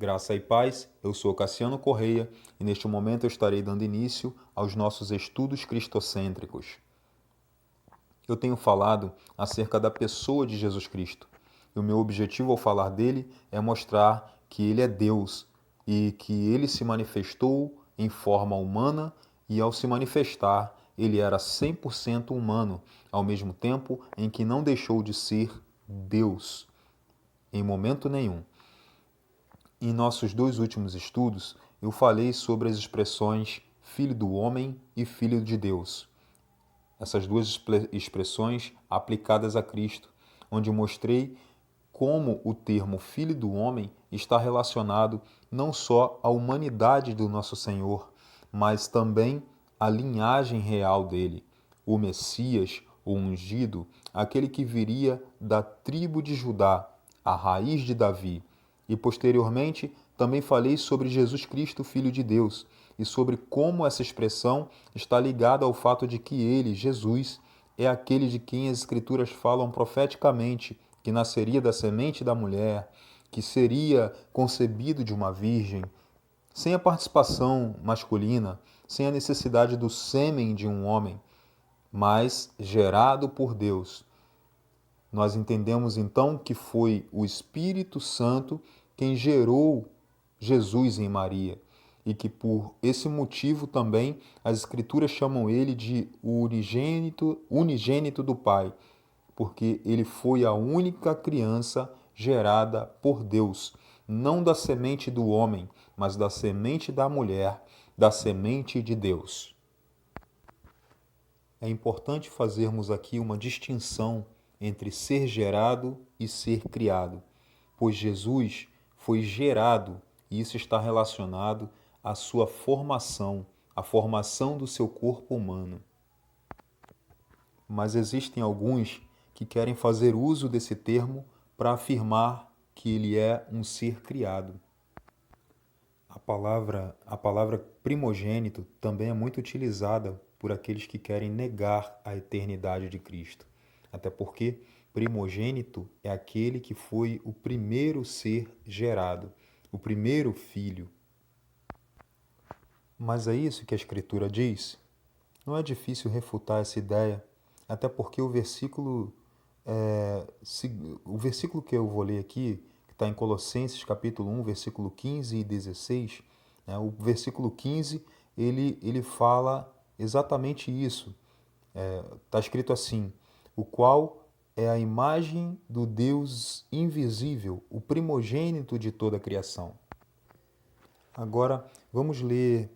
Graça e paz, eu sou Cassiano Correia e neste momento eu estarei dando início aos nossos estudos cristocêntricos. Eu tenho falado acerca da pessoa de Jesus Cristo e o meu objetivo ao falar dele é mostrar que ele é Deus e que ele se manifestou em forma humana e ao se manifestar ele era 100% humano, ao mesmo tempo em que não deixou de ser Deus em momento nenhum. Em nossos dois últimos estudos, eu falei sobre as expressões filho do homem e filho de Deus. Essas duas expressões aplicadas a Cristo, onde mostrei como o termo filho do homem está relacionado não só à humanidade do nosso Senhor, mas também à linhagem real dele, o Messias, o ungido, aquele que viria da tribo de Judá, a raiz de Davi. E posteriormente também falei sobre Jesus Cristo, Filho de Deus, e sobre como essa expressão está ligada ao fato de que ele, Jesus, é aquele de quem as Escrituras falam profeticamente, que nasceria da semente da mulher, que seria concebido de uma virgem, sem a participação masculina, sem a necessidade do sêmen de um homem, mas gerado por Deus. Nós entendemos então que foi o Espírito Santo quem gerou Jesus em Maria e que por esse motivo também as Escrituras chamam ele de o unigênito do Pai, porque ele foi a única criança gerada por Deus, não da semente do homem, mas da semente da mulher, da semente de Deus. É importante fazermos aqui uma distinção entre ser gerado e ser criado, pois Jesus foi gerado e isso está relacionado à sua formação, à formação do seu corpo humano. Mas existem alguns que querem fazer uso desse termo para afirmar que ele é um ser criado. A palavra primogênito também é muito utilizada por aqueles que querem negar a eternidade de Cristo. Até porque primogênito é aquele que foi o primeiro ser gerado, o primeiro filho. Mas é isso que a Escritura diz? Não é difícil refutar essa ideia, até porque o versículo que eu vou ler aqui, que está em Colossenses capítulo 1, versículo 15 e 16, né, o versículo 15 ele fala exatamente isso. Está escrito assim: o qual é a imagem do Deus invisível, o primogênito de toda a criação. Agora vamos ler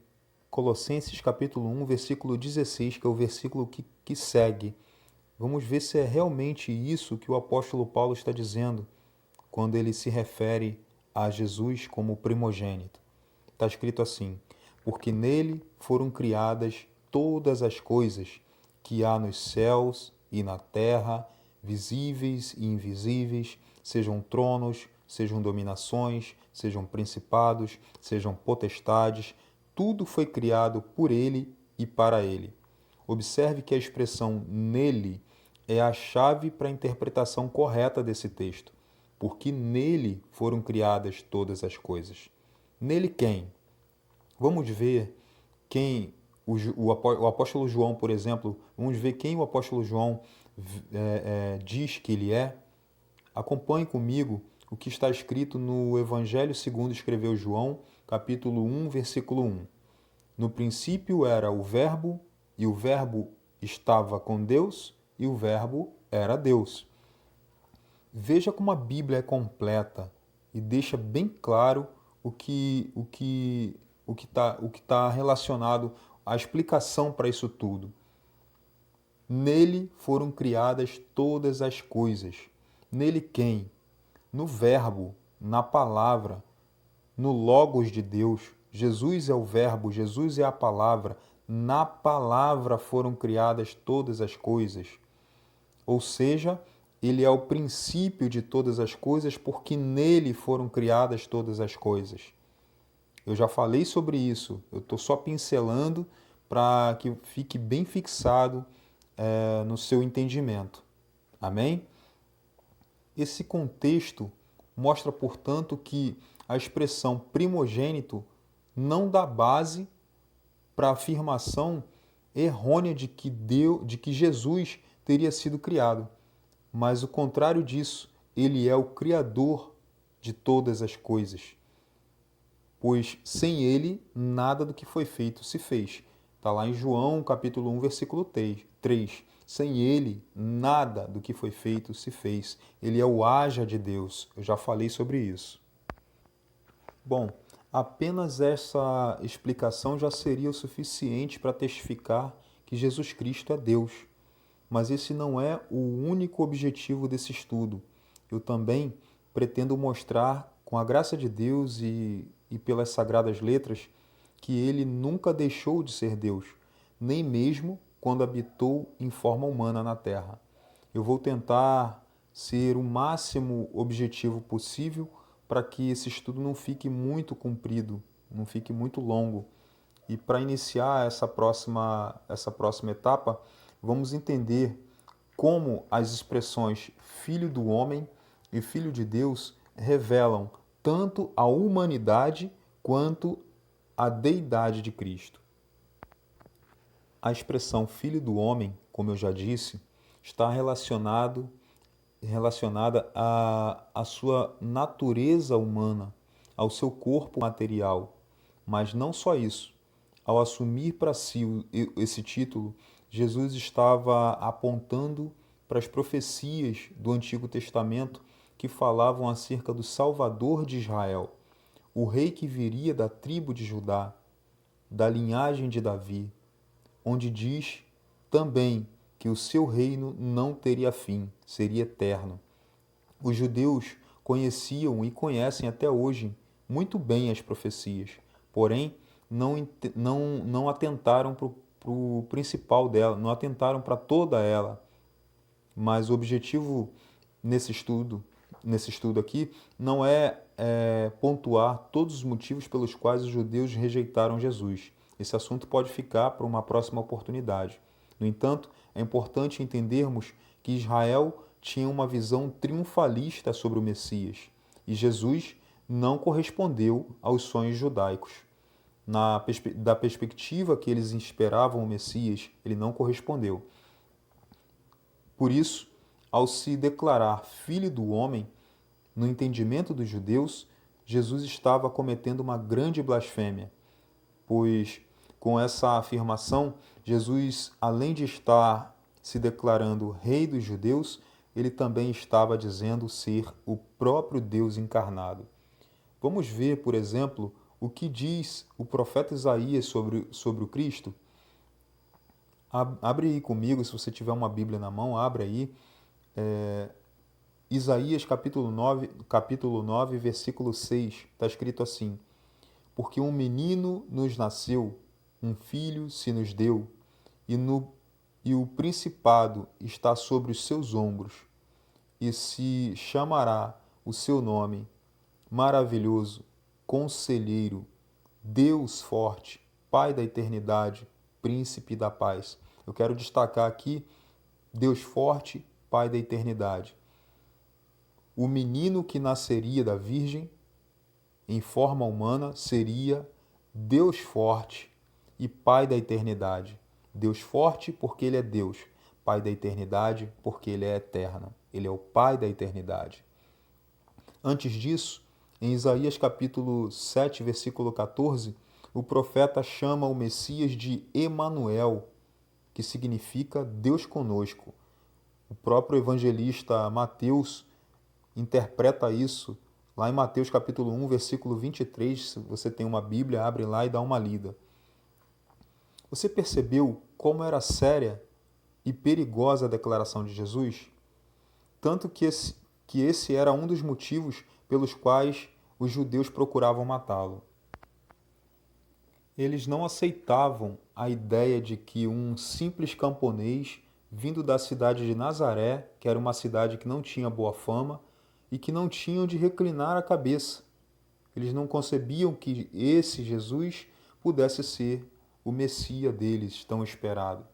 Colossenses capítulo 1, versículo 16, que é o versículo que segue. Vamos ver se é realmente isso que o apóstolo Paulo está dizendo quando ele se refere a Jesus como primogênito. Está escrito assim: porque nele foram criadas todas as coisas que há nos céus e na terra, visíveis e invisíveis, sejam tronos, sejam dominações, sejam principados, sejam potestades, tudo foi criado por ele e para ele. Observe que a expressão nele é a chave para a interpretação correta desse texto, porque nele foram criadas todas as coisas. Nele quem? Vamos ver quem o apóstolo João, por exemplo, vamos ver quem o apóstolo João diz que ele é. Acompanhe comigo o que está escrito no Evangelho segundo escreveu João, capítulo 1, versículo 1. No princípio era o Verbo, e o Verbo estava com Deus, e o Verbo era Deus. Veja como a Bíblia é completa e deixa bem claro o que está relacionado à explicação para isso tudo. Nele foram criadas todas as coisas. Nele quem? No Verbo, na Palavra, no Logos de Deus. Jesus é o Verbo, Jesus é a Palavra. Na Palavra foram criadas todas as coisas. Ou seja, ele é o princípio de todas as coisas, porque nele foram criadas todas as coisas. Eu já falei sobre isso, eu estou só pincelando para que fique bem fixado no seu entendimento. Amém? Esse contexto mostra, portanto, que a expressão primogênito não dá base para a afirmação errônea de que Jesus teria sido criado, mas o contrário disso, ele é o Criador de todas as coisas, pois sem ele nada do que foi feito se fez. Está lá em João, capítulo 1, versículo 3. Sem ele, nada do que foi feito se fez. Ele é o haja de Deus. Eu já falei sobre isso. Bom, apenas essa explicação já seria o suficiente para testificar que Jesus Cristo é Deus. Mas esse não é o único objetivo desse estudo. Eu também pretendo mostrar, com a graça de Deus e pelas sagradas letras, que ele nunca deixou de ser Deus, nem mesmo quando habitou em forma humana na Terra. Eu vou tentar ser o máximo objetivo possível para que esse estudo não fique muito comprido, não fique muito longo. E para iniciar essa próxima etapa, vamos entender como as expressões filho do homem e filho de Deus revelam tanto a humanidade quanto a deidade de Cristo. A expressão filho do homem, como eu já disse, está relacionada à sua natureza humana, ao seu corpo material. Mas não só isso. Ao assumir para si esse título, Jesus estava apontando para as profecias do Antigo Testamento que falavam acerca do Salvador de Israel, o rei que viria da tribo de Judá, da linhagem de Davi, onde diz também que o seu reino não teria fim, seria eterno. Os judeus conheciam e conhecem até hoje muito bem as profecias, porém não atentaram para o principal dela, não atentaram para toda ela. Mas o objetivo nesse estudo aqui não é pontuar todos os motivos pelos quais os judeus rejeitaram Jesus. Esse assunto pode ficar para uma próxima oportunidade. No entanto, é importante entendermos que Israel tinha uma visão triunfalista sobre o Messias e Jesus não correspondeu aos sonhos judaicos. Da perspectiva que eles esperavam o Messias, ele não correspondeu. Por isso, ao se declarar filho do homem, no entendimento dos judeus, Jesus estava cometendo uma grande blasfêmia, pois com essa afirmação, Jesus, além de estar se declarando rei dos judeus, ele também estava dizendo ser o próprio Deus encarnado. Vamos ver, por exemplo, o que diz o profeta Isaías sobre o Cristo. Abre aí comigo, se você tiver uma Bíblia na mão, abre aí. Isaías capítulo 9, versículo 6, está escrito assim: Porque um menino nos nasceu, um filho se nos deu, e o principado está sobre os seus ombros, e se chamará o seu nome, Maravilhoso, Conselheiro, Deus Forte, Pai da Eternidade, Príncipe da Paz. Eu quero destacar aqui Deus Forte, Pai da Eternidade. O menino que nasceria da Virgem, em forma humana, seria Deus Forte e Pai da Eternidade. Deus Forte porque Ele é Deus, Pai da Eternidade porque Ele é eterno. Ele é o Pai da Eternidade. Antes disso, em Isaías capítulo 7, versículo 14, o profeta chama o Messias de Emanuel, que significa Deus conosco. O próprio evangelista Mateus interpreta isso lá em Mateus capítulo 1, versículo 23. Se você tem uma Bíblia, abre lá e dá uma lida. Você percebeu como era séria e perigosa a declaração de Jesus? Tanto que esse era um dos motivos pelos quais os judeus procuravam matá-lo. Eles não aceitavam a ideia de que um simples camponês vindo da cidade de Nazaré, que era uma cidade que não tinha boa fama e que não tinha onde reclinar a cabeça. Eles não concebiam que esse Jesus pudesse ser o Messias deles, tão esperado.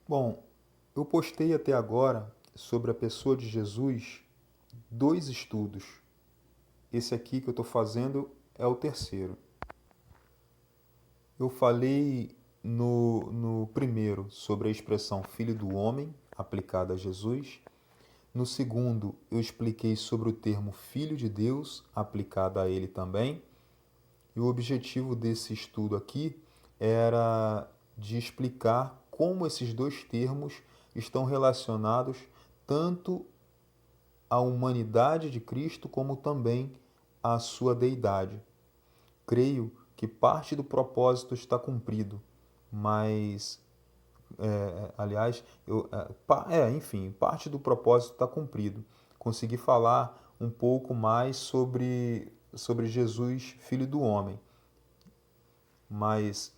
Bom, eu postei até agora sobre a pessoa de Jesus 2 estudos. Esse aqui que eu estou fazendo é o terceiro. Eu falei no primeiro sobre a expressão Filho do Homem, aplicada a Jesus. No segundo, eu expliquei sobre o termo Filho de Deus, aplicado a ele também. E o objetivo desse estudo aqui era de explicar como esses dois termos estão relacionados tanto à humanidade de Cristo como também à sua deidade. Creio que parte do propósito está cumprido, mas, enfim, parte do propósito está cumprido. Consegui falar um pouco mais sobre Jesus, Filho do Homem, mas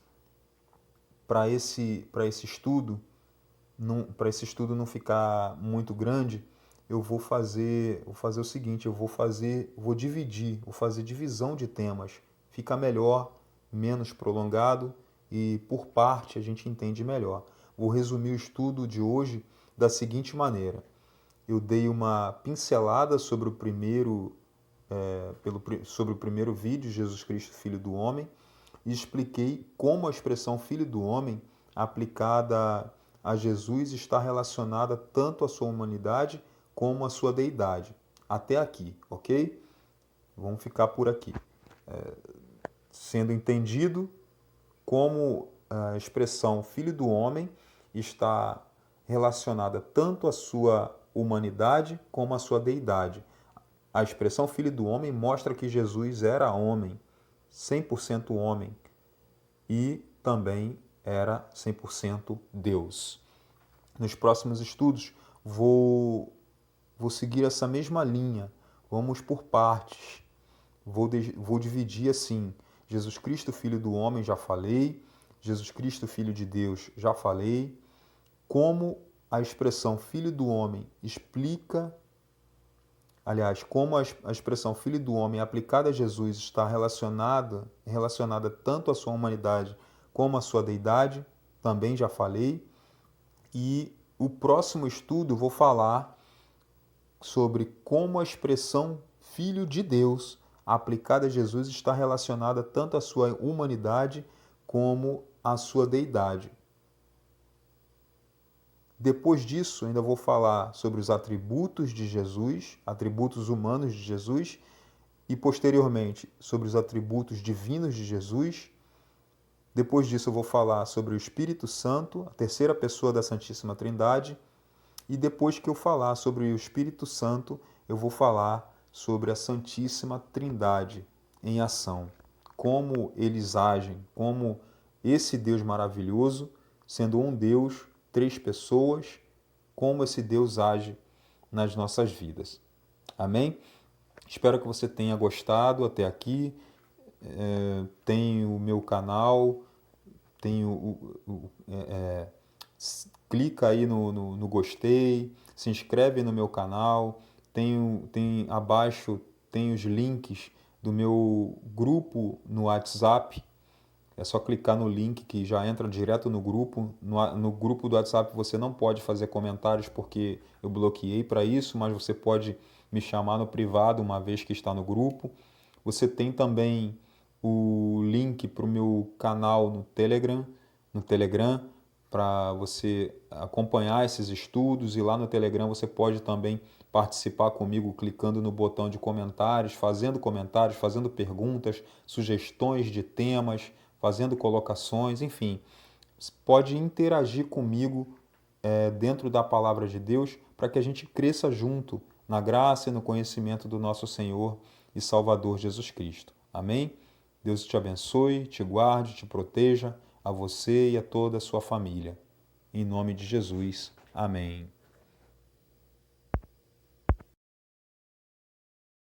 para esse estudo não ficar muito grande, eu vou fazer o seguinte, vou fazer divisão de temas. Fica melhor, menos prolongado e por parte a gente entende melhor. Vou resumir o estudo de hoje da seguinte maneira. Eu dei uma pincelada sobre o primeiro vídeo, Jesus Cristo, Filho do Homem, e expliquei como a expressão Filho do Homem aplicada a Jesus está relacionada tanto à sua humanidade como à sua deidade. Até aqui, ok? Vamos ficar por aqui. Sendo entendido como a expressão Filho do Homem está relacionada tanto à sua humanidade como à sua deidade. A expressão Filho do Homem mostra que Jesus era homem, 100% homem, e também era 100% Deus. Nos próximos estudos vou seguir essa mesma linha, vamos por partes. Vou dividir assim, Jesus Cristo, Filho do Homem, já falei, Jesus Cristo, Filho de Deus, já falei, como a expressão Filho do Homem explica, aliás, como a expressão Filho do Homem aplicada a Jesus está relacionada tanto à sua humanidade como à sua deidade, também já falei. E o próximo estudo vou falar sobre como a expressão Filho de Deus aplicada a Jesus está relacionada tanto à sua humanidade como à sua deidade. Depois disso, ainda vou falar sobre os atributos de Jesus, atributos humanos de Jesus, e posteriormente sobre os atributos divinos de Jesus. Depois disso, eu vou falar sobre o Espírito Santo, a terceira pessoa da Santíssima Trindade. E depois que eu falar sobre o Espírito Santo, eu vou falar sobre a Santíssima Trindade em ação. Como eles agem, como esse Deus maravilhoso, sendo um Deus, 3 pessoas, como esse Deus age nas nossas vidas. Amém? Espero que você tenha gostado até aqui. Tem o meu canal, clica aí no gostei, se inscreve no meu canal, abaixo tem os links do meu grupo no WhatsApp. É só clicar no link que já entra direto no grupo. No grupo do WhatsApp você não pode fazer comentários porque eu bloqueei para isso, mas você pode me chamar no privado uma vez que está no grupo. Você tem também o link para o meu canal no Telegram, para você acompanhar esses estudos, e lá no Telegram você pode também participar comigo clicando no botão de comentários, fazendo perguntas, sugestões de temas, fazendo colocações, enfim. Pode interagir comigo dentro da Palavra de Deus para que a gente cresça junto na graça e no conhecimento do nosso Senhor e Salvador Jesus Cristo. Amém? Deus te abençoe, te guarde, te proteja, a você e a toda a sua família. Em nome de Jesus. Amém.